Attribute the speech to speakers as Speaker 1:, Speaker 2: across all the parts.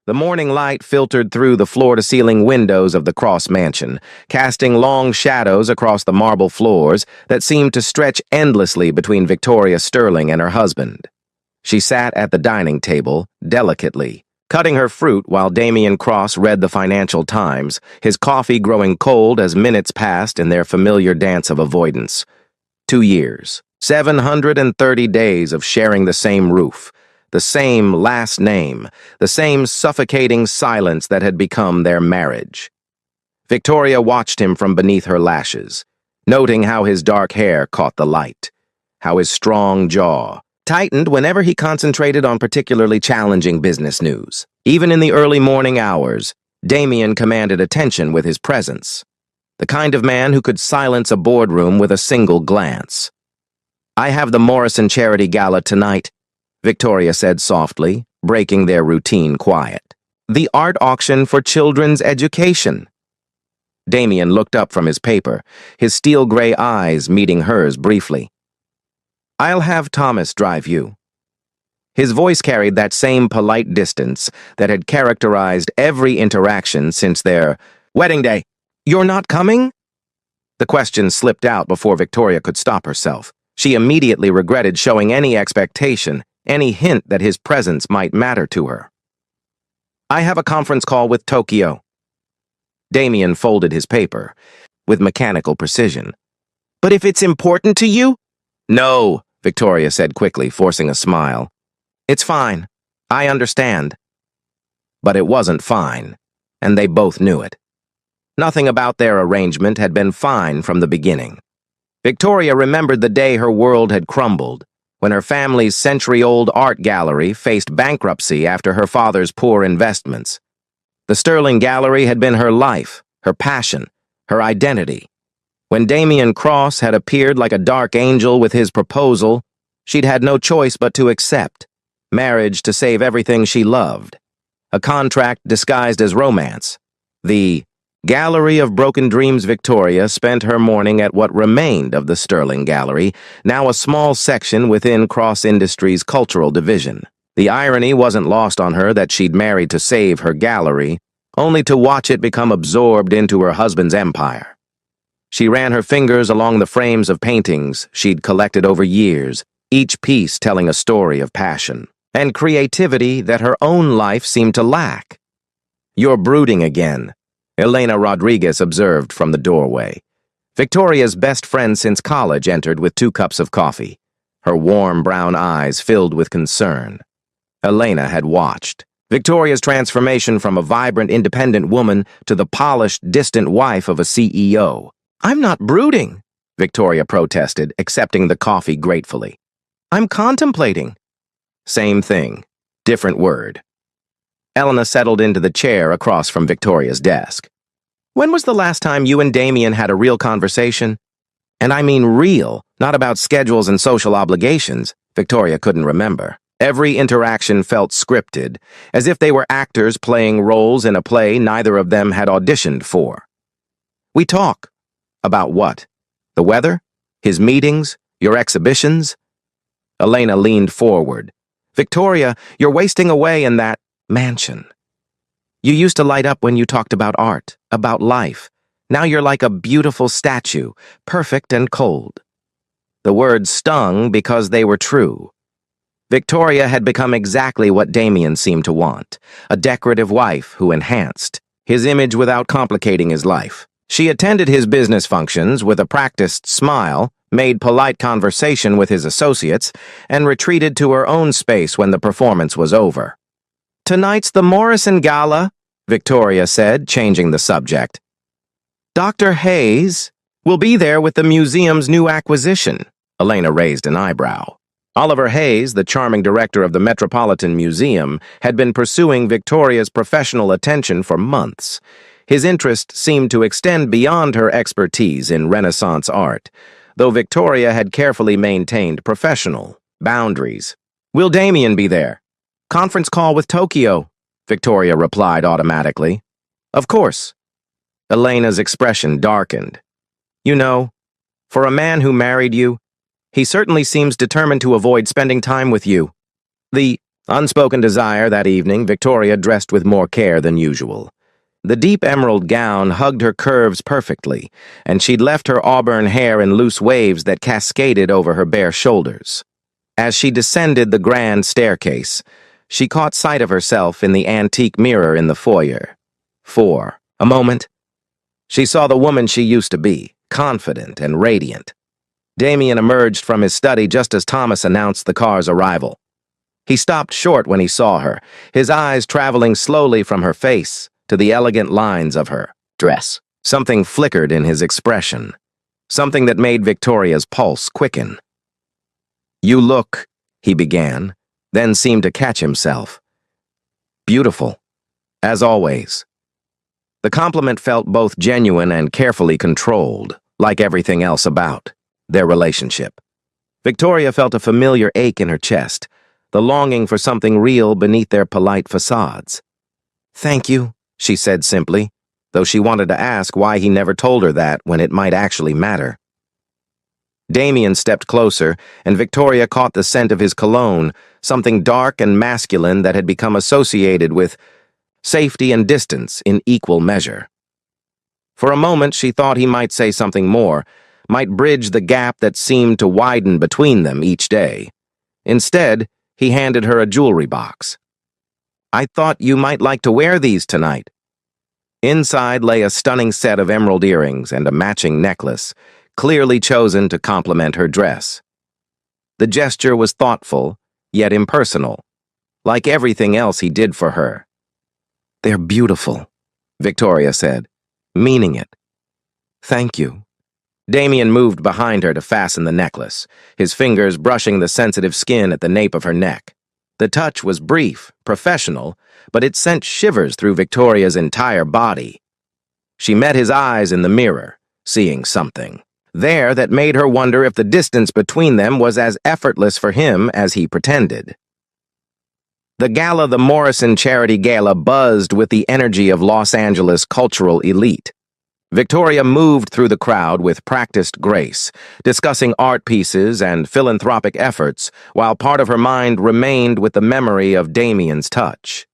Speaker 1: The morning light filtered through the floor-to-ceiling windows of the Cross Mansion, casting long shadows across the marble floors that seemed to stretch endlessly between Victoria Sterling and her husband. She sat at the dining table, delicately, cutting her fruit while Damien Cross read the Financial Times, his coffee growing cold as minutes passed in their familiar dance of avoidance. 2 years, 730 days of sharing the same roof, the same last name, the same suffocating silence that had become their marriage. Victoria watched him from beneath her lashes, noting how his dark hair caught the light, how his strong jaw tightened whenever he concentrated on particularly challenging business news. Even in the early morning hours, Damien commanded attention with his presence, the kind of man who could silence a boardroom with a single glance. "I have the Morrison Charity Gala tonight," Victoria said softly, breaking their routine quiet. "The art auction for children's education." Damien looked up from his paper, his steel-gray eyes meeting hers briefly. "I'll have Thomas drive you." His voice carried that same polite distance that had characterized every interaction since their wedding day. "You're not coming?" The question slipped out before Victoria could stop herself. She immediately regretted showing any expectation, any hint that his presence might matter to her. "I have a conference call with Tokyo." Damien folded his paper with mechanical precision. "But if it's important to you?" "No," Victoria said quickly, forcing a smile. "It's fine. I understand." But it wasn't fine, and they both knew it. Nothing about their arrangement had been fine from the beginning. Victoria remembered the day her world had crumbled, when her family's century-old art gallery faced bankruptcy after her father's poor investments. The Sterling Gallery had been her life, her passion, her identity. When Damien Cross had appeared like a dark angel with his proposal, she'd had no choice but to accept. Marriage to save everything she loved. A contract disguised as romance. The Gallery of Broken Dreams Victoria spent her morning at what remained of the Sterling Gallery, now a small section within Cross Industries' cultural division. The irony wasn't lost on her that she'd married to save her gallery, only to watch it become absorbed into her husband's empire. She ran her fingers along the frames of paintings she'd collected over years, each piece telling a story of passion and creativity that her own life seemed to lack. "You're brooding again," Elena Rodriguez observed from the doorway. Victoria's best friend since college entered with 2 cups of coffee, her warm brown eyes filled with concern. Elena had watched Victoria's transformation from a vibrant, independent woman to the polished, distant wife of a CEO. "I'm not brooding," Victoria protested, accepting the coffee gratefully. "I'm contemplating." Same thing, different word. Elena settled into the chair across from Victoria's desk. "When was the last time you and Damien had a real conversation? And I mean real, not about schedules and social obligations." Victoria couldn't remember. Every interaction felt scripted, as if they were actors playing roles in a play neither of them had auditioned for. "We talk." "About what? The weather? His meetings? Your exhibitions?" Elena leaned forward. "Victoria, you're wasting away in that mansion. You used to light up when you talked about art, about life. Now you're like a beautiful statue, perfect and cold." The words stung because they were true. Victoria had become exactly what Damien seemed to want, a decorative wife who enhanced his image without complicating his life. She attended his business functions with a practiced smile, made polite conversation with his associates, and retreated to her own space when the performance was over. "Tonight's the Morrison Gala," Victoria said, changing the subject. "Dr. Hayes will be there with the museum's new acquisition." Elena raised an eyebrow. Oliver Hayes, the charming director of the Metropolitan Museum, had been pursuing Victoria's professional attention for months. His interest seemed to extend beyond her expertise in Renaissance art, though Victoria had carefully maintained professional boundaries. "Will Damien be there?" "Conference call with Tokyo," Victoria replied automatically. "Of course." Elena's expression darkened. "You know, for a man who married you, he certainly seems determined to avoid spending time with you." The Unspoken desire that evening, Victoria dressed with more care than usual. The deep emerald gown hugged her curves perfectly, and she'd left her auburn hair in loose waves that cascaded over her bare shoulders. As she descended the grand staircase, she caught sight of herself in the antique mirror in the foyer. For a moment, she saw the woman she used to be, confident and radiant. Damien emerged from his study just as Thomas announced the car's arrival. He stopped short when he saw her, his eyes traveling slowly from her face to the elegant lines of her dress. Something flickered in his expression, something that made Victoria's pulse quicken. "You look," he began, then seemed to catch himself. "Beautiful, as always." The compliment felt both genuine and carefully controlled, like everything else about their relationship. Victoria felt a familiar ache in her chest, the longing for something real beneath their polite facades. "Thank you," she said simply, though she wanted to ask why he never told her that when it might actually matter. Damien stepped closer, and Victoria caught the scent of his cologne, something dark and masculine that had become associated with safety and distance in equal measure. For a moment, she thought he might say something more, might bridge the gap that seemed to widen between them each day. Instead, he handed her a jewelry box. "I thought you might like to wear these tonight." Inside lay a stunning set of emerald earrings and a matching necklace, clearly chosen to complement her dress. The gesture was thoughtful, yet impersonal, like everything else he did for her. "They're beautiful," Victoria said, meaning it. "Thank you." Damien moved behind her to fasten the necklace, his fingers brushing the sensitive skin at the nape of her neck. The touch was brief, professional, but it sent shivers through Victoria's entire body. She met his eyes in the mirror, seeing something there that made her wonder if the distance between them was as effortless for him as he pretended. The Morrison Charity Gala buzzed with the energy of Los Angeles cultural elite. Victoria moved through the crowd with practiced grace, discussing art pieces and philanthropic efforts, while part of her mind remained with the memory of Damien's touch.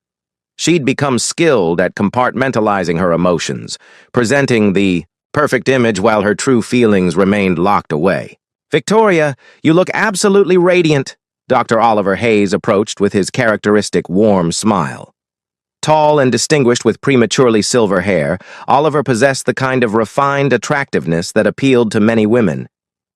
Speaker 1: She'd become skilled at compartmentalizing her emotions, presenting the perfect image while her true feelings remained locked away. "Victoria, you look absolutely radiant," Dr. Oliver Hayes approached with his characteristic warm smile. Tall and distinguished with prematurely silver hair, Oliver possessed the kind of refined attractiveness that appealed to many women.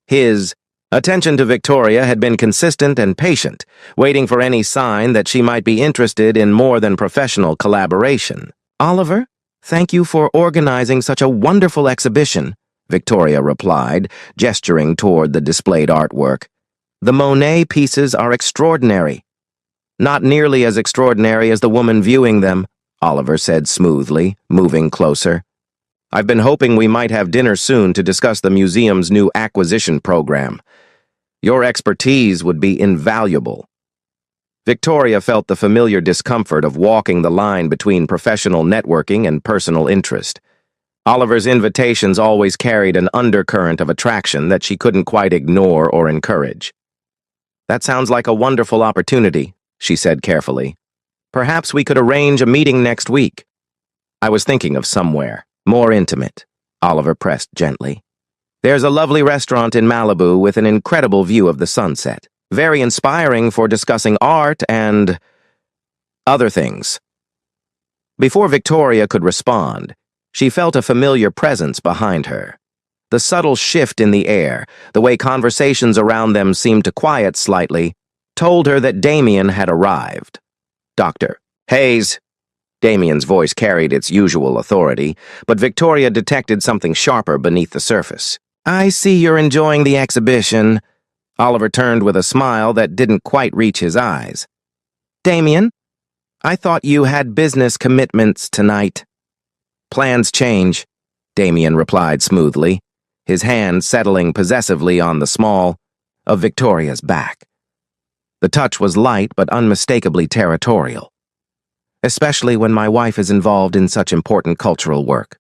Speaker 1: His attention to Victoria had been consistent and patient, waiting for any sign that she might be interested in more than professional collaboration. "Oliver, thank you for organizing such a wonderful exhibition," Victoria replied, gesturing toward the displayed artwork. "The Monet pieces are extraordinary." "Not nearly as extraordinary as the woman viewing them," Oliver said smoothly, moving closer. "I've been hoping we might have dinner soon to discuss the museum's new acquisition program. Your expertise would be invaluable." Victoria felt the familiar discomfort of walking the line between professional networking and personal interest. Oliver's invitations always carried an undercurrent of attraction that she couldn't quite ignore or encourage. "That sounds like a wonderful opportunity," she said carefully. "Perhaps we could arrange a meeting next week." "I was thinking of somewhere more intimate," Oliver pressed gently. "There's a lovely restaurant in Malibu with an incredible view of the sunset. Very inspiring for discussing art and other things." Before Victoria could respond, she felt a familiar presence behind her. The subtle shift in the air, the way conversations around them seemed to quiet slightly, told her that Damien had arrived. "Dr. Hayes." Damien's voice carried its usual authority, but Victoria detected something sharper beneath the surface. "I see you're enjoying the exhibition." Oliver turned with a smile that didn't quite reach his eyes. "Damien, I thought you had business commitments tonight." "Plans change," Damien replied smoothly, his hand settling possessively on the small of Victoria's back. The touch was light but unmistakably territorial, especially when my wife is involved in such important cultural work.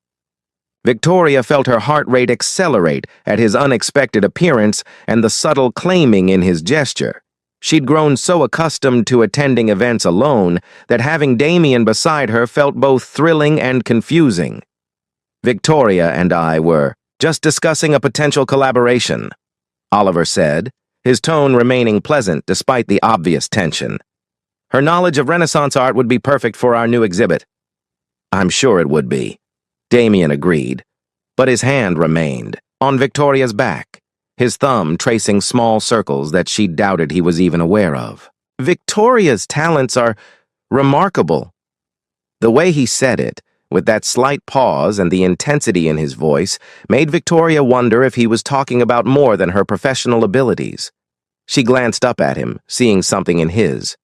Speaker 1: Victoria felt her heart rate accelerate at his unexpected appearance and the subtle claiming in his gesture. She'd grown so accustomed to attending events alone that having Damien beside her felt both thrilling and confusing. "Victoria and I were just discussing a potential collaboration," Oliver said, his tone remaining pleasant despite the obvious tension. "Her knowledge of Renaissance art would be perfect for our new exhibit." "I'm sure it would be," Damien agreed, but his hand remained on Victoria's back, his thumb tracing small circles that she doubted he was even aware of. "Victoria's talents are remarkable." The way he said it, with that slight pause and the intensity in his voice, made Victoria wonder if he was talking about more than her professional abilities. She glanced up at him, seeing something in his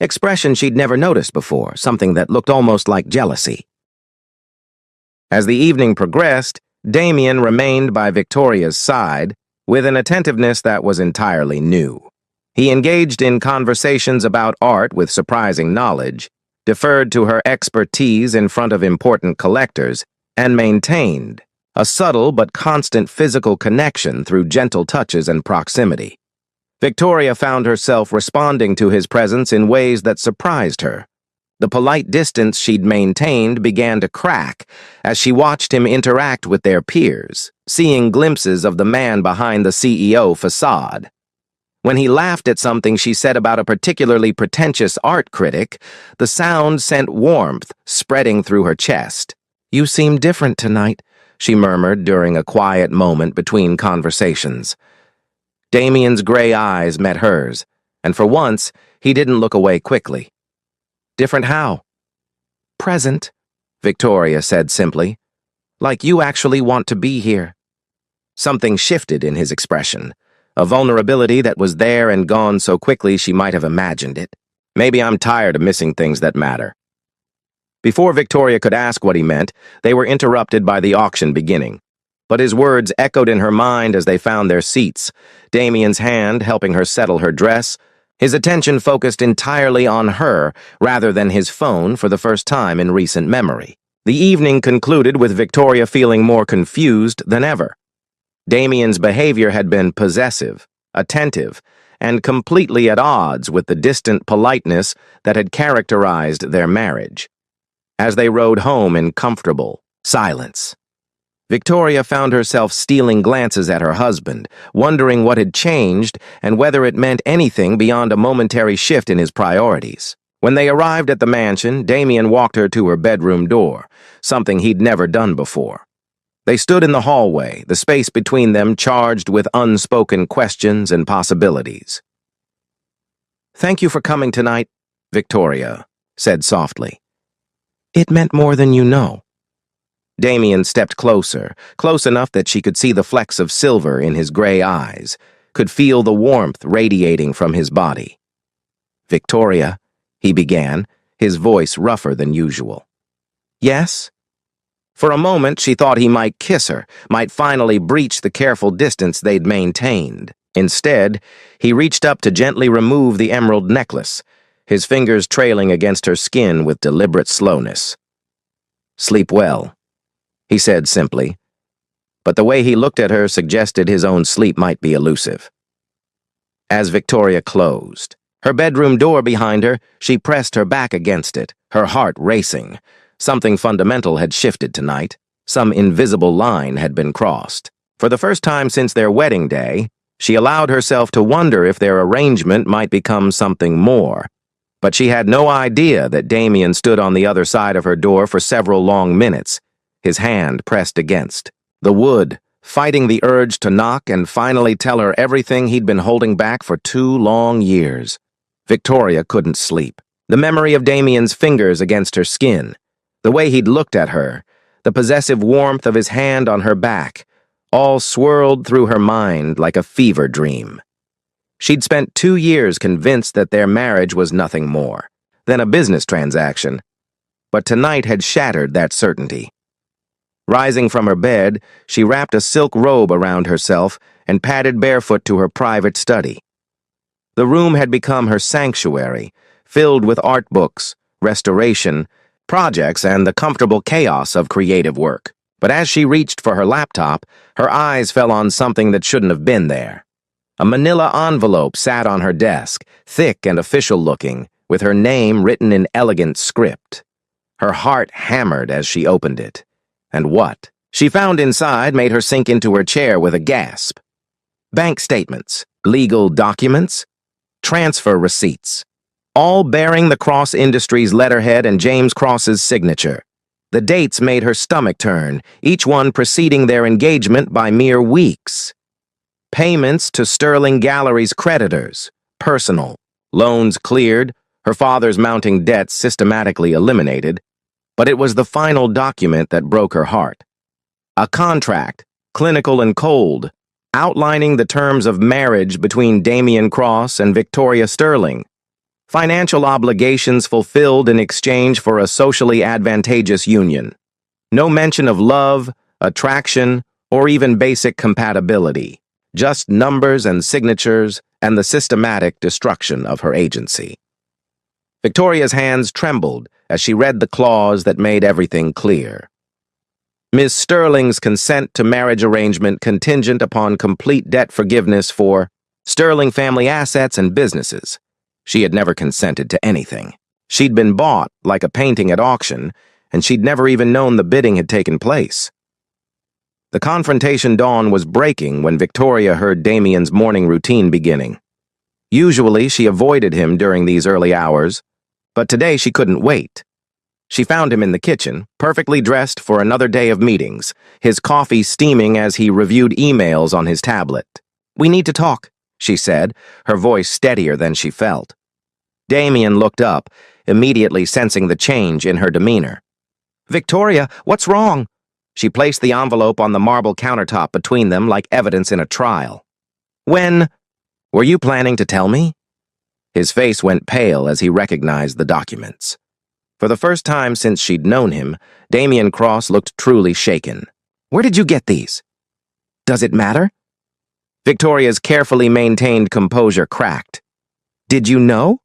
Speaker 1: expression she'd never noticed before, something that looked almost like jealousy. As the evening progressed, Damien remained by Victoria's side with an attentiveness that was entirely new. He engaged in conversations about art with surprising knowledge, deferred to her expertise in front of important collectors, and maintained a subtle but constant physical connection through gentle touches and proximity. Victoria found herself responding to his presence in ways that surprised her. The polite distance she'd maintained began to crack as she watched him interact with their peers, seeing glimpses of the man behind the CEO facade. When he laughed at something she said about a particularly pretentious art critic, the sound sent warmth spreading through her chest. "You seem different tonight," she murmured during a quiet moment between conversations. Damien's gray eyes met hers, and for once, he didn't look away quickly. "Different how?" "Present," Victoria said simply. "Like you actually want to be here." Something shifted in his expression, a vulnerability that was there and gone so quickly she might have imagined it. "Maybe I'm tired of missing things that matter." Before Victoria could ask what he meant, they were interrupted by the auction beginning. But his words echoed in her mind as they found their seats, Damien's hand helping her settle her dress, his attention focused entirely on her rather than his phone for the first time in recent memory. The evening concluded with Victoria feeling more confused than ever. Damien's behavior had been possessive, attentive, and completely at odds with the distant politeness that had characterized their marriage. As they rode home in comfortable silence, Victoria found herself stealing glances at her husband, wondering what had changed and whether it meant anything beyond a momentary shift in his priorities. When they arrived at the mansion, Damien walked her to her bedroom door, something he'd never done before. They stood in the hallway, the space between them charged with unspoken questions and possibilities. "Thank you for coming tonight," Victoria said softly. "It meant more than you know." Damien stepped closer, close enough that she could see the flecks of silver in his gray eyes, could feel the warmth radiating from his body. "Victoria," he began, his voice rougher than usual. "Yes?" For a moment, she thought he might kiss her, might finally breach the careful distance they'd maintained. Instead, he reached up to gently remove the emerald necklace, his fingers trailing against her skin with deliberate slowness. "Sleep well," he said simply, but the way he looked at her suggested his own sleep might be elusive. As Victoria closed her bedroom door behind her, she pressed her back against it, her heart racing. Something fundamental had shifted tonight. Some invisible line had been crossed. For the first time since their wedding day, she allowed herself to wonder if their arrangement might become something more. But she had no idea that Damien stood on the other side of her door for several long minutes, his hand pressed against the wood, fighting the urge to knock and finally tell her everything he'd been holding back for 2 long years. Victoria couldn't sleep. The memory of Damien's fingers against her skin, the way he'd looked at her, the possessive warmth of his hand on her back, all swirled through her mind like a fever dream. She'd spent 2 years convinced that their marriage was nothing more than a business transaction, but tonight had shattered that certainty. Rising from her bed, she wrapped a silk robe around herself and padded barefoot to her private study. The room had become her sanctuary, filled with art books, restoration, projects, and the comfortable chaos of creative work. But as she reached for her laptop, her eyes fell on something that shouldn't have been there. A manila envelope sat on her desk, thick and official-looking, with her name written in elegant script. Her heart hammered as she opened it. And what she found inside made her sink into her chair with a gasp. Bank statements, legal documents, transfer receipts, all bearing the Cross Industries letterhead and James Cross's signature. The dates made her stomach turn, each one preceding their engagement by mere weeks. Payments to Sterling Gallery's creditors, personal, loans cleared, her father's mounting debts systematically eliminated, but it was the final document that broke her heart. A contract, clinical and cold, outlining the terms of marriage between Damien Cross and Victoria Sterling. Financial obligations fulfilled in exchange for a socially advantageous union. No mention of love, attraction, or even basic compatibility. Just numbers and signatures and the systematic destruction of her agency. Victoria's hands trembled as she read the clause that made everything clear. Ms. Sterling's consent to marriage arrangement contingent upon complete debt forgiveness for Sterling family assets and businesses. She had never consented to anything. She'd been bought, like a painting at auction, and she'd never even known the bidding had taken place. The confrontation dawn was breaking when Victoria heard Damien's morning routine beginning. Usually, she avoided him during these early hours, but today she couldn't wait. She found him in the kitchen, perfectly dressed for another day of meetings, his coffee steaming as he reviewed emails on his tablet. "We need to talk," she said, her voice steadier than she felt. Damien looked up, immediately sensing the change in her demeanor. "Victoria, what's wrong?" She placed the envelope on the marble countertop between them like evidence in a trial. "When? Were you planning to tell me?" His face went pale as he recognized the documents. For the first time since she'd known him, Damien Cross looked truly shaken. "Where did you get these?" "Does it matter?" Victoria's carefully maintained composure cracked. "Did you know?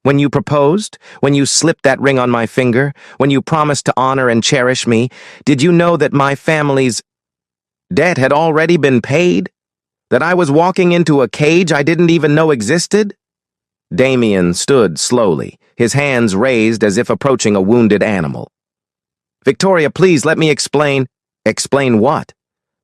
Speaker 1: When you proposed, when you slipped that ring on my finger, when you promised to honor and cherish me, did you know that my family's debt had already been paid? That I was walking into a cage I didn't even know existed?" Damien stood slowly, his hands raised as if approaching a wounded animal. "Victoria, please let me explain." "Explain what?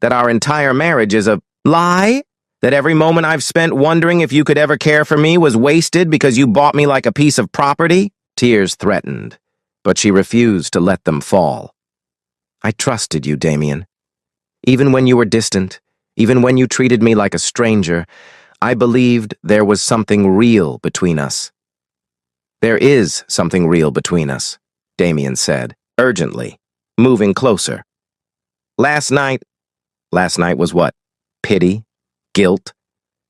Speaker 1: That our entire marriage is a lie? That every moment I've spent wondering if you could ever care for me was wasted because you bought me like a piece of property?" Tears threatened, but she refused to let them fall. "I trusted you, Damien. Even when you were distant, even when you treated me like a stranger, I believed there was something real between us." "There is something real between us," Damien said, urgently, moving closer. Last night was what? Pity? Guilt?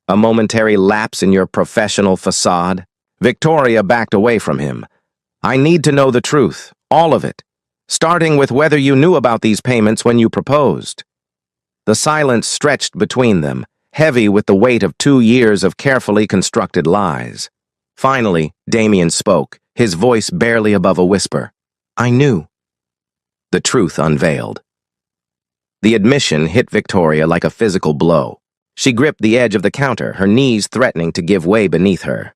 Speaker 1: A momentary lapse in your professional facade? Victoria backed away from him. "I need to know the truth, all of it, starting with whether you knew about these payments when you proposed." The silence stretched between them, heavy with the weight of 2 years of carefully constructed lies. Finally, Damien spoke, his voice barely above a whisper. "I knew." The truth unveiled. The admission hit Victoria like a physical blow. She gripped the edge of the counter, her knees threatening to give way beneath her.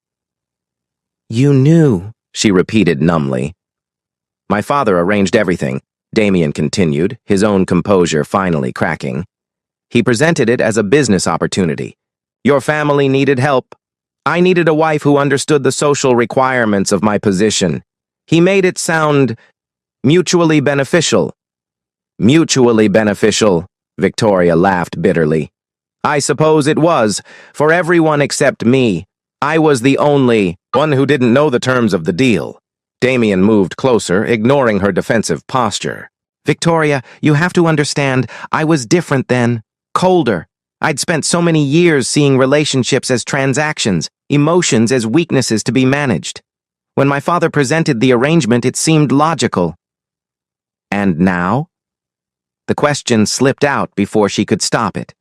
Speaker 1: "You knew," she repeated numbly. "My father arranged everything," Damien continued, his own composure finally cracking. "He presented it as a business opportunity. Your family needed help. I needed a wife who understood the social requirements of my position. He made it sound mutually beneficial." "Mutually beneficial," Victoria laughed bitterly. "I suppose it was, for everyone except me. I was the only one who didn't know the terms of the deal." Damien moved closer, ignoring her defensive posture. "Victoria, you have to understand, I was different then. Colder. I'd spent so many years seeing relationships as transactions, emotions as weaknesses to be managed. When my father presented the arrangement, it seemed logical." "And now?" The question slipped out before she could stop it.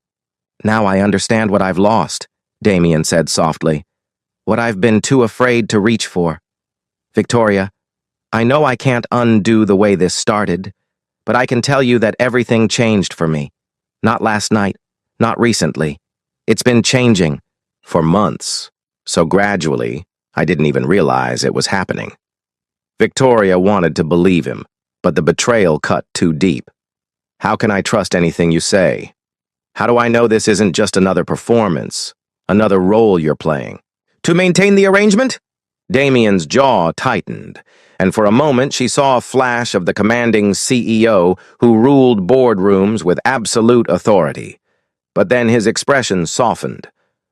Speaker 1: "Now I understand what I've lost," Damien said softly. "What I've been too afraid to reach for. Victoria, I know I can't undo the way this started, but I can tell you that everything changed for me. Not last night, not recently. It's been changing for months, so gradually, I didn't even realize it was happening. Victoria wanted to believe him, but the betrayal cut too deep. How can I trust anything you say? How do I know this isn't just another performance, another role you're playing? To maintain the arrangement? Damien's jaw tightened, and for a moment she saw a flash of the commanding CEO who ruled boardrooms with absolute authority. But then his expression softened,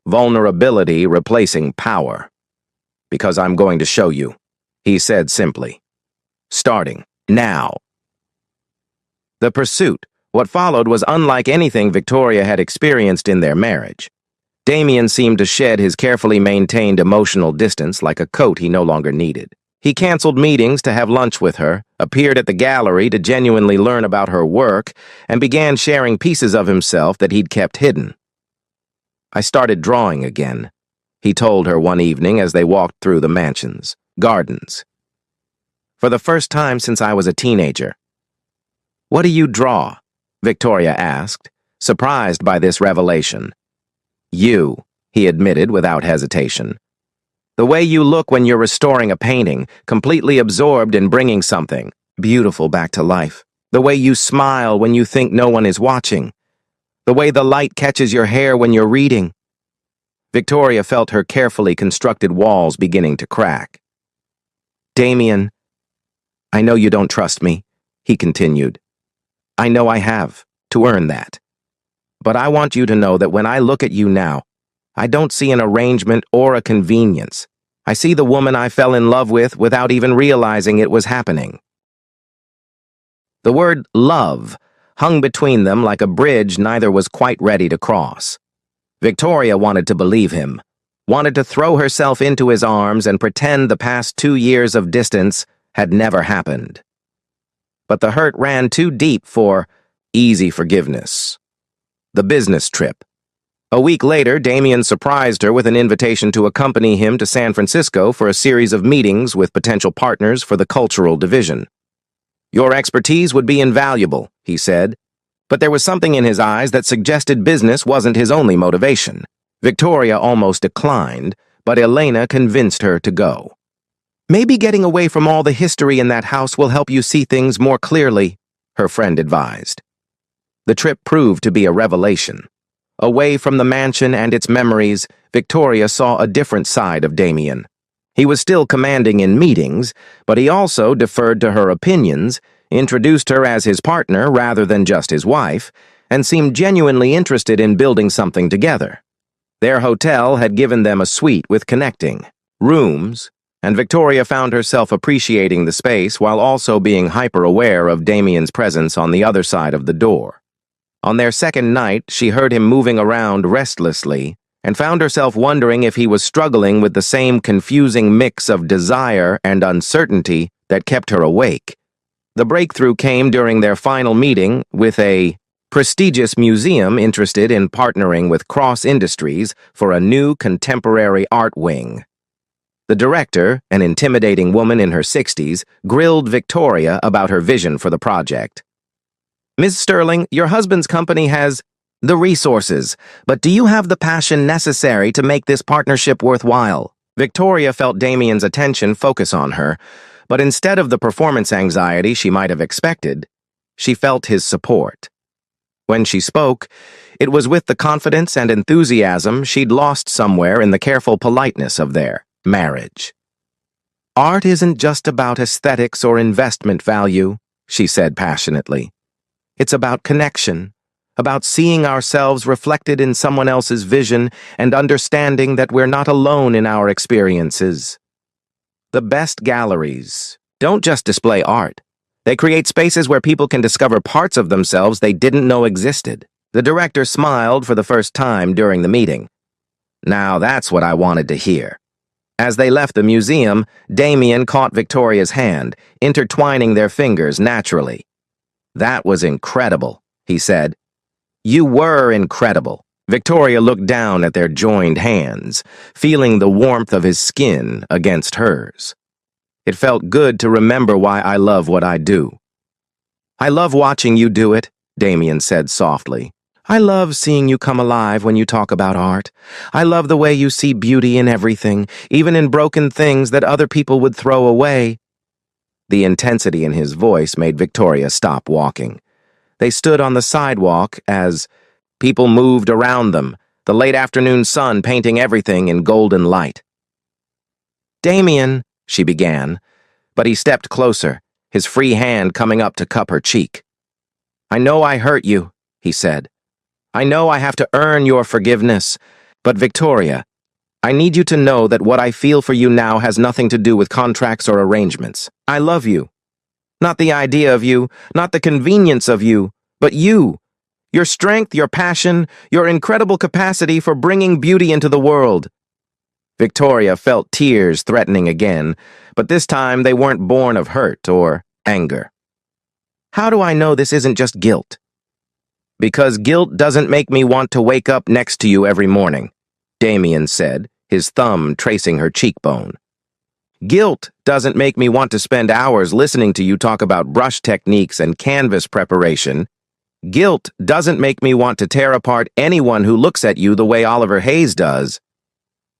Speaker 1: vulnerability replacing power. Because I'm going to show you, he said simply. Starting now. The pursuit, what followed, was unlike anything Victoria had experienced in their marriage. Damien seemed to shed his carefully maintained emotional distance like a coat he no longer needed. He canceled meetings to have lunch with her, appeared at the gallery to genuinely learn about her work, and began sharing pieces of himself that he'd kept hidden. I started drawing again, he told her one evening as they walked through the mansion's gardens. For the first time since I was a teenager. What do you draw? Victoria asked, surprised by this revelation. You, he admitted without hesitation. The way you look when you're restoring a painting, completely absorbed in bringing something beautiful back to life. The way you smile when you think no one is watching. The way the light catches your hair when you're reading. Victoria felt her carefully constructed walls beginning to crack. Damien, I know you don't trust me, he continued. I know I have, to earn that. But I want you to know that when I look at you now, I don't see an arrangement or a convenience. I see the woman I fell in love with without even realizing it was happening. The word love hung between them like a bridge neither was quite ready to cross. Victoria wanted to believe him, wanted to throw herself into his arms and pretend the past 2 years of distance had never happened. But the hurt ran too deep for easy forgiveness. The business trip. A week later, Damien surprised her with an invitation to accompany him to San Francisco for a series of meetings with potential partners for the cultural division. Your expertise would be invaluable, he said, but there was something in his eyes that suggested business wasn't his only motivation. Victoria almost declined, but Elena convinced her to go. Maybe getting away from all the history in that house will help you see things more clearly, her friend advised. The trip proved to be a revelation. Away from the mansion and its memories, Victoria saw a different side of Damien. He was still commanding in meetings, but he also deferred to her opinions, introduced her as his partner rather than just his wife, and seemed genuinely interested in building something together. Their hotel had given them a suite with connecting rooms, and Victoria found herself appreciating the space while also being hyper-aware of Damien's presence on the other side of the door. On their second night, she heard him moving around restlessly and found herself wondering if he was struggling with the same confusing mix of desire and uncertainty that kept her awake. The breakthrough came during their final meeting with a prestigious museum interested in partnering with Cross Industries for a new contemporary art wing. The director, an intimidating woman in her 60s, grilled Victoria about her vision for the project. Ms. Sterling, your husband's company has the resources, but do you have the passion necessary to make this partnership worthwhile? Victoria felt Damien's attention focus on her, but instead of the performance anxiety she might have expected, she felt his support. When she spoke, it was with the confidence and enthusiasm she'd lost somewhere in the careful politeness of their marriage. Art isn't just about aesthetics or investment value, she said passionately. It's about connection, about seeing ourselves reflected in someone else's vision and understanding that we're not alone in our experiences. The best galleries don't just display art. They create spaces where people can discover parts of themselves they didn't know existed. The director smiled for the first time during the meeting. Now that's what I wanted to hear. As they left the museum, Damien caught Victoria's hand, intertwining their fingers naturally. That was incredible, he said. You were incredible. Victoria looked down at their joined hands, feeling the warmth of his skin against hers. It felt good to remember why I love what I do. I love watching you do it, Damien said softly. I love seeing you come alive when you talk about art. I love the way you see beauty in everything, even in broken things that other people would throw away." The intensity in his voice made Victoria stop walking. They stood on the sidewalk as people moved around them, the late afternoon sun painting everything in golden light. "Damien," she began, but he stepped closer, his free hand coming up to cup her cheek. "I know I hurt you," he said. "I know I have to earn your forgiveness, but Victoria, I need you to know that what I feel for you now has nothing to do with contracts or arrangements. I love you. Not the idea of you, not the convenience of you, but you. Your strength, your passion, your incredible capacity for bringing beauty into the world." Victoria felt tears threatening again, but this time they weren't born of hurt or anger. "How do I know this isn't just guilt?" "Because guilt doesn't make me want to wake up next to you every morning," Damien said, his thumb tracing her cheekbone. "Guilt doesn't make me want to spend hours listening to you talk about brush techniques and canvas preparation. Guilt doesn't make me want to tear apart anyone who looks at you the way Oliver Hayes does."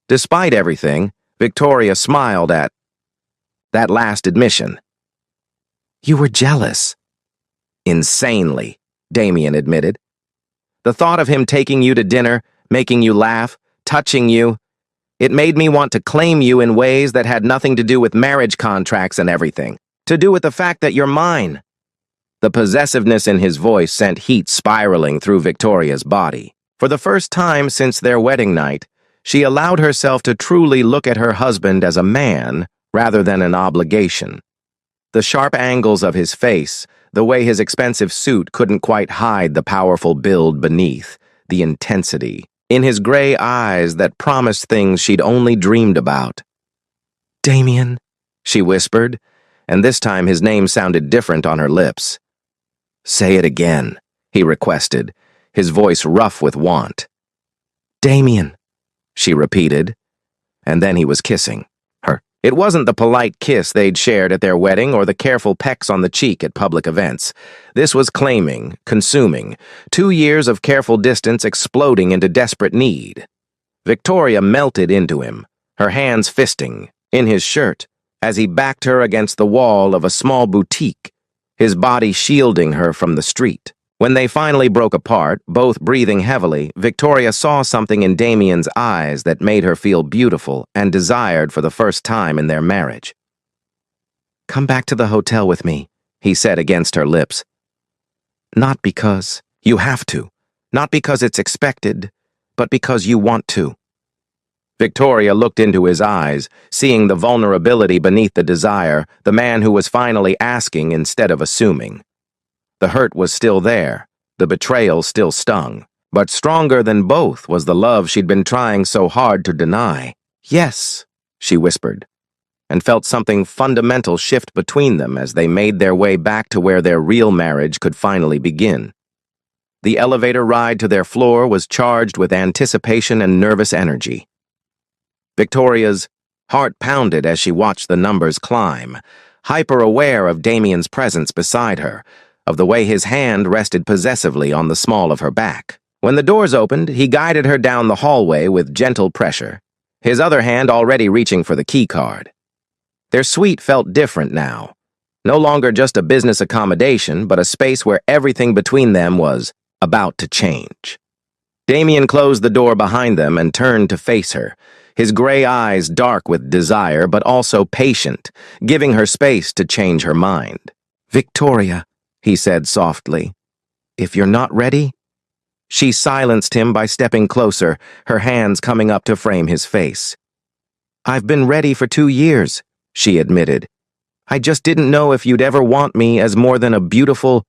Speaker 1: Despite everything, Victoria smiled at that last admission. "You were jealous." "Insanely," Damien admitted. "The thought of him taking you to dinner, making you laugh, touching you, it made me want to claim you in ways that had nothing to do with marriage contracts and everything, to do with the fact that you're mine." The possessiveness in his voice sent heat spiraling through Victoria's body. For the first time since their wedding night, she allowed herself to truly look at her husband as a man rather than an obligation. The sharp angles of his face, the way his expensive suit couldn't quite hide the powerful build beneath, the intensity in his gray eyes that promised things she'd only dreamed about. "Damien," she whispered, and this time his name sounded different on her lips. "Say it again," he requested, his voice rough with want. "Damien," she repeated, and then he was kissing her. It wasn't the polite kiss they'd shared at their wedding or the careful pecks on the cheek at public events. This was claiming, consuming, 2 years of careful distance exploding into desperate need. Victoria melted into him, her hands fisting, in his shirt, as he backed her against the wall of a small boutique, his body shielding her from the street. When they finally broke apart, both breathing heavily, Victoria saw something in Damien's eyes that made her feel beautiful and desired for the first time in their marriage. "Come back to the hotel with me," he said against her lips. "Not because you have to, not because it's expected, but because you want to." Victoria looked into his eyes, seeing the vulnerability beneath the desire, the man who was finally asking instead of assuming. The hurt was still there, the betrayal still stung, but stronger than both was the love she'd been trying so hard to deny. "Yes," she whispered, and felt something fundamental shift between them as they made their way back to where their real marriage could finally begin. The elevator ride to their floor was charged with anticipation and nervous energy. Victoria's heart pounded as she watched the numbers climb, hyper-aware of Damien's presence beside her, of the way his hand rested possessively on the small of her back. When the doors opened, he guided her down the hallway with gentle pressure, his other hand already reaching for the key card. Their suite felt different now, no longer just a business accommodation, but a space where everything between them was about to change. Damien closed the door behind them and turned to face her, his gray eyes dark with desire but also patient, giving her space to change her mind. "Victoria," he said softly, "if you're not ready?" She silenced him by stepping closer, her hands coming up to frame his face. "I've been ready for 2 years," she admitted. "I just didn't know if you'd ever want me as more than a beautiful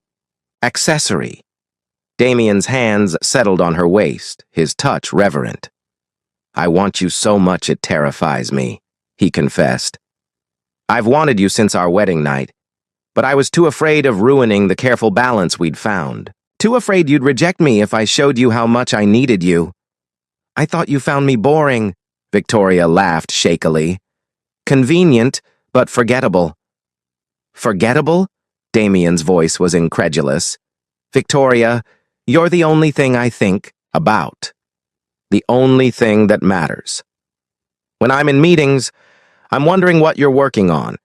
Speaker 1: accessory." Damien's hands settled on her waist, his touch reverent. "I want you so much it terrifies me," he confessed. "I've wanted you since our wedding night, but I was too afraid of ruining the careful balance we'd found. Too afraid you'd reject me if I showed you how much I needed you." "I thought you found me boring," Victoria laughed shakily. "Convenient, but forgettable." "Forgettable?" Damien's voice was incredulous. "Victoria, You're the only thing I think about. The only thing that matters. When I'm in meetings, I'm wondering what you're working on.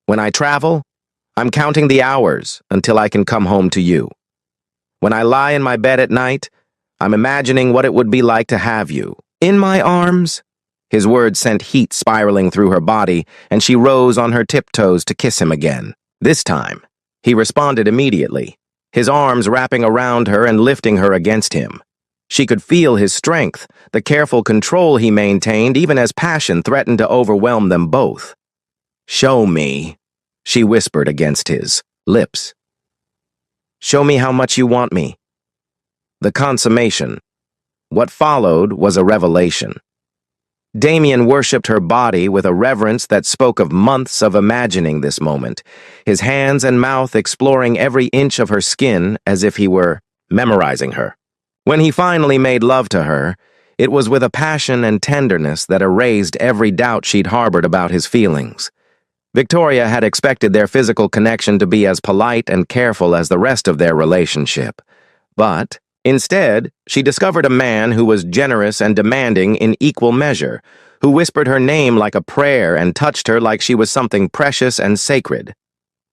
Speaker 1: When I travel, I'm counting the hours until I can come home to you. When I lie in my bed at night, I'm imagining what it would be like to have you in my arms. His words sent heat spiraling through her body, and she rose on her tiptoes to kiss him again. This time, he responded immediately, his arms wrapping around her and lifting her against him. She could feel his strength, the careful control he maintained even as passion threatened to overwhelm them both. "Show me," she whispered against his lips. "Show me how much you want me." The consummation. What followed was a revelation. Damien worshipped her body with a reverence that spoke of months of imagining this moment, his hands and mouth exploring every inch of her skin as if he were memorizing her. When he finally made love to her, it was with a passion and tenderness that erased every doubt she'd harbored about his feelings. Victoria had expected their physical connection to be as polite and careful as the rest of their relationship. But instead, she discovered a man who was generous and demanding in equal measure, who whispered her name like a prayer and touched her like she was something precious and sacred.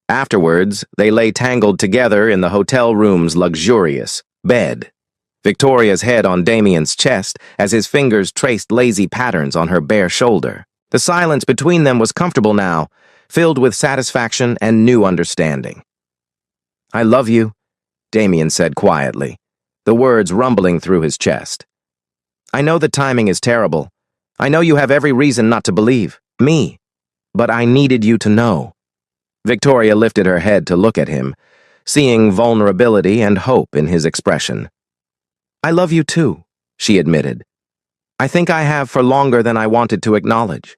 Speaker 1: Afterwards, they lay tangled together in the hotel room's luxurious bed, Victoria's head on Damien's chest as his fingers traced lazy patterns on her bare shoulder. The silence between them was comfortable now, filled with satisfaction and new understanding. "I love you," Damien said quietly, the words rumbling through his chest. "I know the timing is terrible. I know you have every reason not to believe me, but I needed you to know." Victoria lifted her head to look at him, seeing vulnerability and hope in his expression. "I love you too," she admitted. "I think I have for longer than I wanted to acknowledge."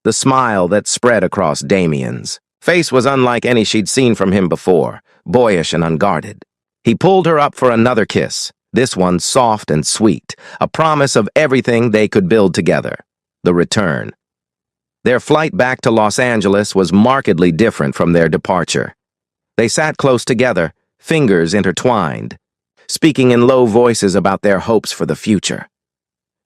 Speaker 1: The smile that spread across Damien's face was unlike any she'd seen from him before, boyish and unguarded. He pulled her up for another kiss, this one soft and sweet, a promise of everything they could build together. The return. Their flight back to Los Angeles was markedly different from their departure. They sat close together, fingers intertwined, speaking in low voices about their hopes for the future.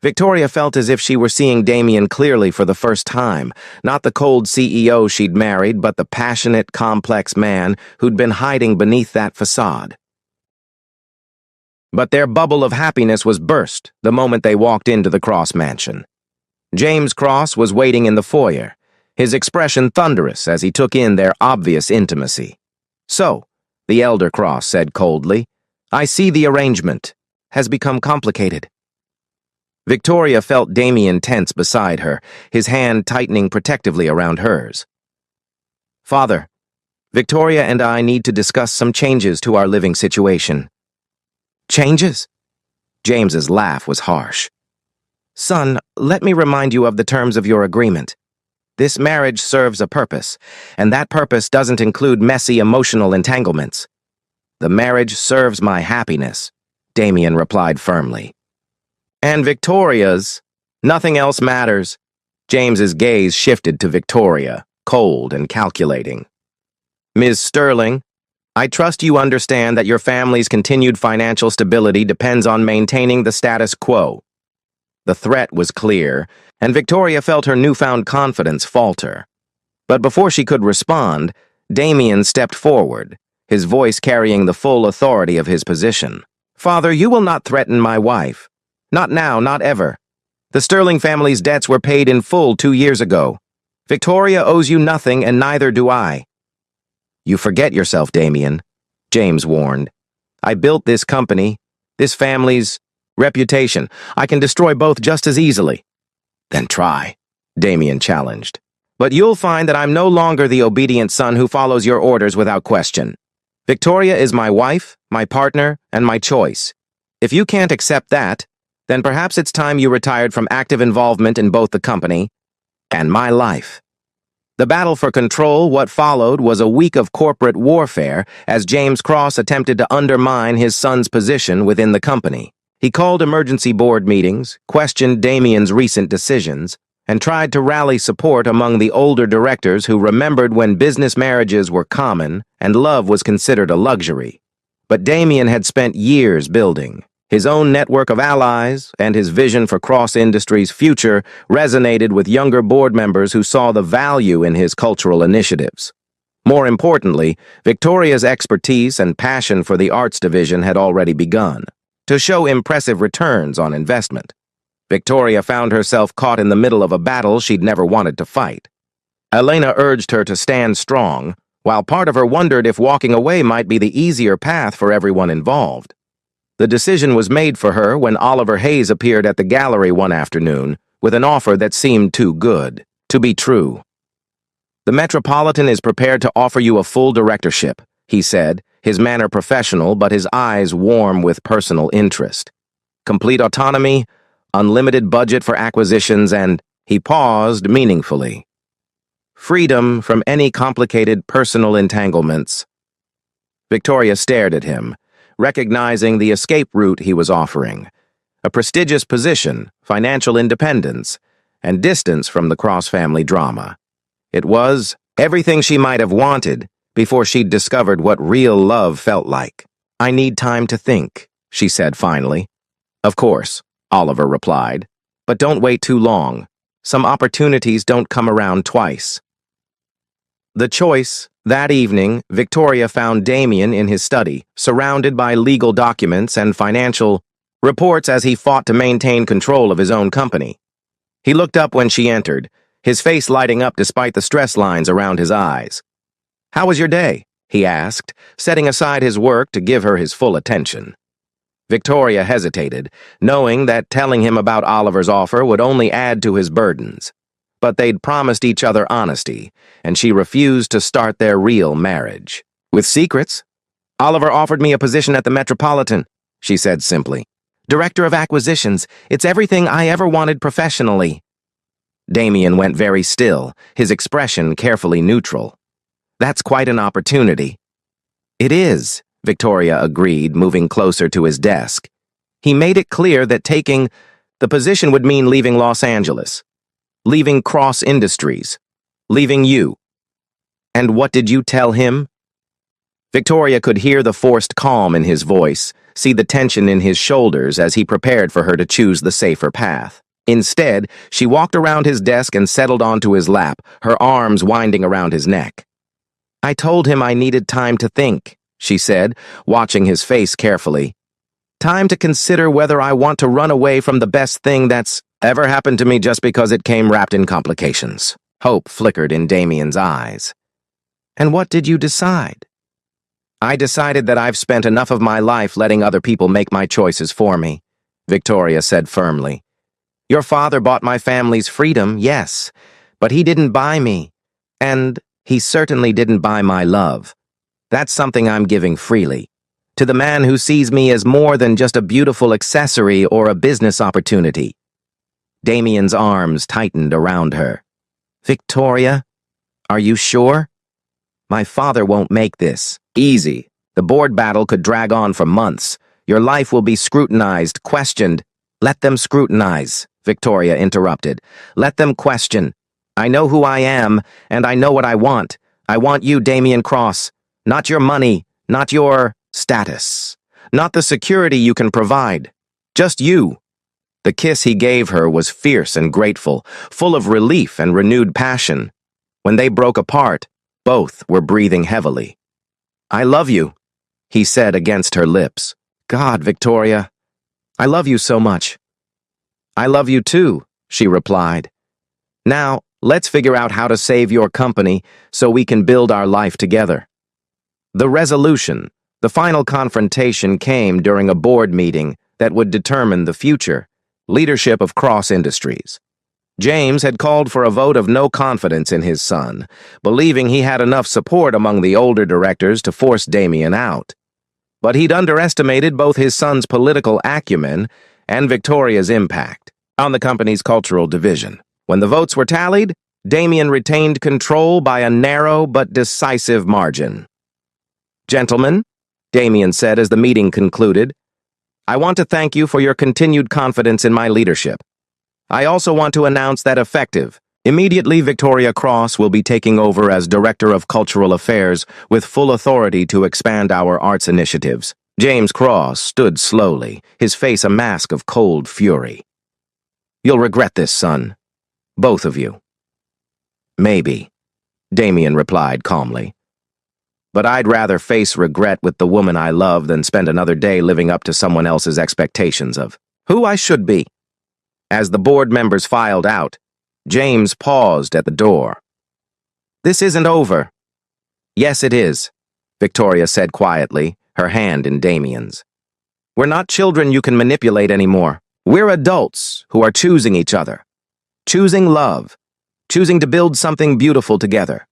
Speaker 1: Victoria felt as if she were seeing Damien clearly for the first time, not the cold CEO she'd married, but the passionate, complex man who'd been hiding beneath that facade. But their bubble of happiness was burst the moment they walked into the Cross mansion. James Cross was waiting in the foyer, his expression thunderous as he took in their obvious intimacy. "So," the elder Cross said coldly, "I see the arrangement has become complicated." Victoria felt Damien tense beside her, his hand tightening protectively around hers. "Father, Victoria and I need to discuss some changes to our living situation." "Changes?" James's laugh was harsh. "Son, let me remind you of the terms of your agreement. This marriage serves a purpose, and that purpose doesn't include messy emotional entanglements." "The marriage serves my happiness," Damien replied firmly. "And Victoria's. Nothing else matters." James's gaze shifted to Victoria, cold and calculating. "Ms. Sterling, I trust you understand that your family's continued financial stability depends on maintaining the status quo." The threat was clear, and Victoria felt her newfound confidence falter. But before she could respond, Damien stepped forward, his voice carrying the full authority of his position. "Father, you will not threaten my wife. Not now, not ever. The Sterling family's debts were paid in full 2 years ago. Victoria owes you nothing, and neither do I." "You forget yourself, Damien," James warned. "I built this company, this family's reputation. I can destroy both just as easily." "Then try," Damien challenged. "But you'll find that I'm no longer the obedient son who follows your orders without question. Victoria is my wife, my partner, and my choice. If you can't accept that, then perhaps it's time you retired from active involvement in both the company and my life." The battle for control, what followed, was a week of corporate warfare as James Cross attempted to undermine his son's position within the company. He called emergency board meetings, questioned Damien's recent decisions, and tried to rally support among the older directors who remembered when business marriages were common and love was considered a luxury. but Damien had spent years building. His own network of allies and his vision for cross-industries' future resonated with younger board members who saw the value in his cultural initiatives. More importantly, Victoria's expertise and passion for the arts division had already begun to show impressive returns on investment. Victoria found herself caught in the middle of a battle she'd never wanted to fight. Elena urged her to stand strong, while part of her wondered if walking away might be the easier path for everyone involved. The decision was made for her when Oliver Hayes appeared at the gallery one afternoon with an offer that seemed too good to be true. "The Metropolitan is prepared to offer you a full directorship," he said, his manner professional but his eyes warm with personal interest. "Complete autonomy, unlimited budget for acquisitions, and," he paused meaningfully, "freedom from any complicated personal entanglements." Victoria stared at him, recognizing the escape route he was offering: a prestigious position, financial independence, and distance from the cross-family drama. It was everything she might have wanted before she'd discovered what real love felt like. "I need time to think," she said finally. "Of course," Oliver replied, "but don't wait too long. Some opportunities don't come around twice." The choice. That evening, Victoria found Damien in his study, surrounded by legal documents and financial reports as he fought to maintain control of his own company. He looked up when she entered, his face lighting up despite the stress lines around his eyes. "How was your day?" he asked, setting aside his work to give her his full attention. Victoria hesitated, knowing that telling him about Oliver's offer would only add to his burdens. But they'd promised each other honesty, and she refused to start their real marriage with secrets. "Oliver offered me a position at the Metropolitan," she said simply. "Director of Acquisitions. It's everything I ever wanted professionally." Damien went very still, his expression carefully neutral. "That's quite an opportunity." "It is," Victoria agreed, moving closer to his desk. He made it clear that taking the position would mean leaving Los Angeles, leaving Cross Industries, leaving you. "And what did you tell him?" Victoria could hear the forced calm in his voice, see the tension in his shoulders as he prepared for her to choose the safer path. Instead, she walked around his desk and settled onto his lap, her arms winding around his neck. "I told him I needed time to think," she said, watching his face carefully. "Time to consider whether I want to run away from the best thing that's ever happened to me just because it came wrapped in complications." Hope flickered in Damien's eyes. "And what did you decide?" "I decided that I've spent enough of my life letting other people make my choices for me," Victoria said firmly. "Your father bought my family's freedom, yes, but he didn't buy me, and he certainly didn't buy my love. That's something I'm giving freely, to the man who sees me as more than just a beautiful accessory or a business opportunity." Damien's arms tightened around her. "Victoria, are you sure? My father won't make this easy. The board battle could drag on for months. Your life will be scrutinized, questioned." "Let them scrutinize," Victoria interrupted. "Let them question. I know who I am, and I know what I want. I want you, Damien Cross. Not your money, not your status, not the security you can provide. Just you." The kiss he gave her was fierce and grateful, full of relief and renewed passion. When they broke apart, both were breathing heavily. "I love you," he said against her lips. "God, Victoria, I love you so much." "I love you too," she replied. "Now, let's figure out how to save your company so we can build our life together." The resolution, the final confrontation, came during a board meeting that would determine the future leadership of Cross Industries. James had called for a vote of no confidence in his son, believing he had enough support among the older directors to force Damien out. But he'd underestimated both his son's political acumen and Victoria's impact on the company's cultural division. When the votes were tallied, Damien retained control by a narrow but decisive margin. "Gentlemen," Damien said as the meeting concluded, "I want to thank you for your continued confidence in my leadership. I also want to announce that effective immediately, Victoria Cross will be taking over as Director of Cultural Affairs with full authority to expand our arts initiatives." James Cross stood slowly, his face a mask of cold fury. "You'll regret this, son. Both of you." "Maybe," Damien replied calmly. "But I'd rather face regret with the woman I love than spend another day living up to someone else's expectations of who I should be." As the board members filed out, James paused at the door. "This isn't over." "Yes, it is," Victoria said quietly, her hand in Damien's. "We're not children you can manipulate anymore. We're adults who are choosing each other, choosing love, choosing to build something beautiful together."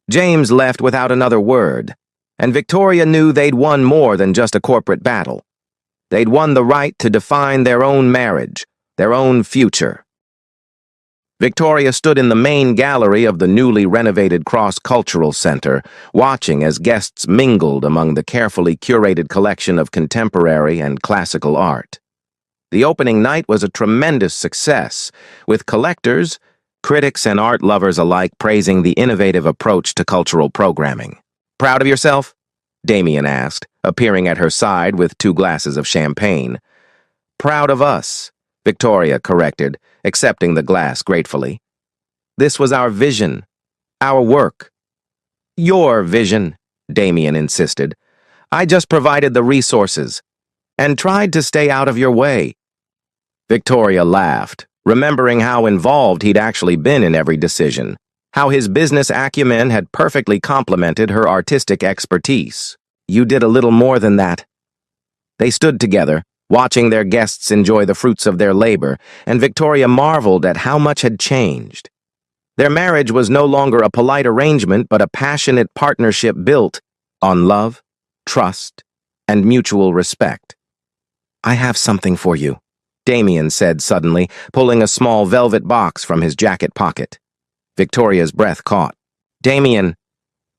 Speaker 1: James left without another word, and Victoria knew they'd won more than just a corporate battle. They'd won the right to define their own marriage, their own future. Victoria stood in the main gallery of the newly renovated Cross-Cultural Center, watching as guests mingled among the carefully curated collection of contemporary and classical art. The opening night was a tremendous success, with collectors, critics, and art lovers alike praising the innovative approach to cultural programming. "Proud of yourself?" Damien asked, appearing at her side with 2 glasses of champagne. "Proud of us," Victoria corrected, accepting the glass gratefully. "This was our vision, our work." "Your vision," Damien insisted. "I just provided the resources and tried to stay out of your way." Victoria laughed, remembering how involved he'd actually been in every decision, how his business acumen had perfectly complemented her artistic expertise. "You did a little more than that." They stood together, watching their guests enjoy the fruits of their labor, and Victoria marveled at how much had changed. Their marriage was no longer a polite arrangement, but a passionate partnership built on love, trust, and mutual respect. "I have something for you," Damien said suddenly, pulling a small velvet box from his jacket pocket. Victoria's breath caught. "Damien,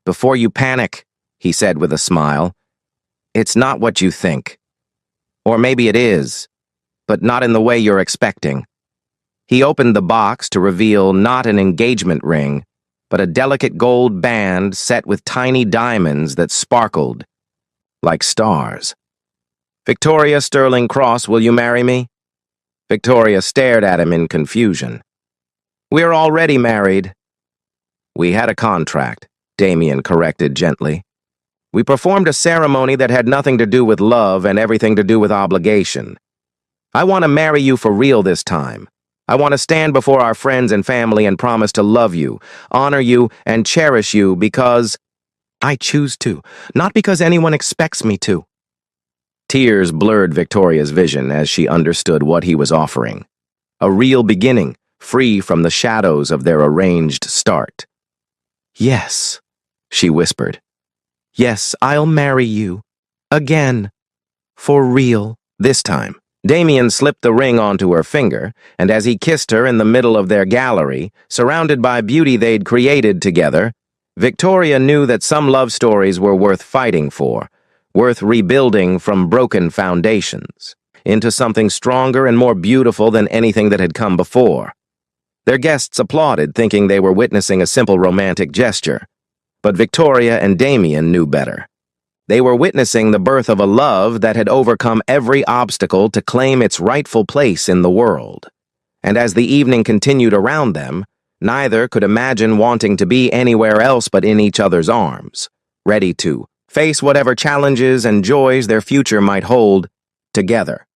Speaker 1: before you panic," he said with a smile, "it's not what you think. Or maybe it is, but not in the way you're expecting." He opened the box to reveal not an engagement ring, but a delicate gold band set with tiny diamonds that sparkled like stars. "Victoria Sterling Cross, will you marry me?" Victoria stared at him in confusion. "We're already married." "We had a contract," Damien corrected gently. "We performed a ceremony that had nothing to do with love and everything to do with obligation. I want to marry you for real this time. I want to stand before our friends and family and promise to love you, honor you, and cherish you because I choose to, not because anyone expects me to." Tears blurred Victoria's vision as she understood what he was offering. A real beginning, free from the shadows of their arranged start. "Yes," she whispered. "Yes, I'll marry you. Again. For real. This time." Damien slipped the ring onto her finger, and as he kissed her in the middle of their gallery, surrounded by beauty they'd created together, Victoria knew that some love stories were worth fighting for, worth rebuilding from broken foundations, into something stronger and more beautiful than anything that had come before. Their guests applauded, thinking they were witnessing a simple romantic gesture. But Victoria and Damien knew better. They were witnessing the birth of a love that had overcome every obstacle to claim its rightful place in the world. And as the evening continued around them, neither could imagine wanting to be anywhere else but in each other's arms, ready to face whatever challenges and joys their future might hold together.